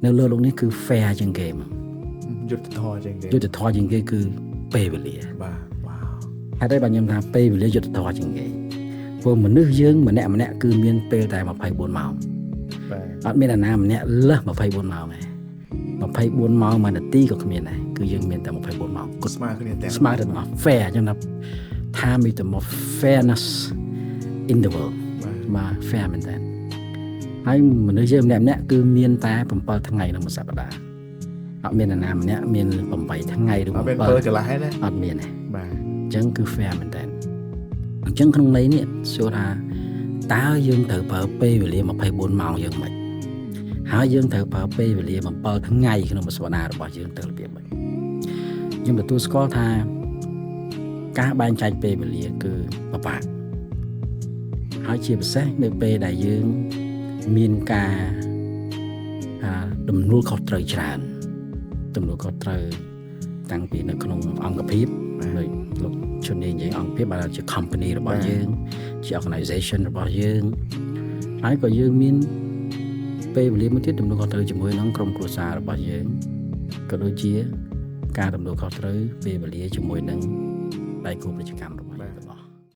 នៅលើលោកនេះគឺ fair ជាងគេមក យុទ្ធធរជាងគេ យុទ្ធធម៌ជាងគេគឺពេលវេលា បាទវ៉ាវ ហេតុអីបានខ្ញុំថាពេលវេលាយុទ្ធធម៌ជាងគេព្រោះមនុស្សយើងម្នាក់គឺមានពេលតែ24ម៉ោង បាទ អត់មានអ្នកណាម្នាក់លើស24ម៉ោងទេ24ម៉ោងមួយនាទីក៏គ្មានដែរគឺយើងមានតែ24ម៉ោងគត់ ស្មើគ្នាទាំង ស្មើទៅទាំងអស់ fair អញ្ចឹងណាថាមានតែមក fairness in the world បាទ fair មែនតើហើយមនុស្សយើងម្នាក់គឺមានតែ7ថ្ងៃក្នុងមួយសប្តាហ៍អត់មានអ្នកណាម្នាក់មាន8ថ្ងៃឬ អត់មាន 7 បើចន្លះទេណា អត់មានទេ បាទ អញ្ចឹងគឺ fair មែនតើអញ្ចឹងក្នុងន័យនេះសួរថាតើយើងត្រូវប្រើពេលវេលា24ម៉ោងយើងមិនហើយយើងត្រូវប្រើពេលវេលា7ថ្ងៃក្នុងមួយសប្តាហ៍របស់យើងទៅរបៀបម៉េចខ្ញុំទទួលស្គាល់ថាការបែងចែកពេលវេលាគឺពិបាកហើយជាពិសេសនៅពេលដែលយើងមានការទំនួលខុសត្រូវច្រើនទំនួលខុសត្រូវតាំងពីនៅក្នុងអង្គភាពដូចលោកឈុននិយាយអង្គភាពបានជា company របស់យើងជា organization របស់យើងហើយក៏យើងមានពេលវេលាមួយទៀតទំនួលខុសត្រូវជាមួយនឹងក្រុមគ្រួសាររបស់យើងក៏ដូចជាការទំនួលខុសត្រូវពេលវេលាជាមួយនឹងដៃគូពាណិជ្ជកម្ម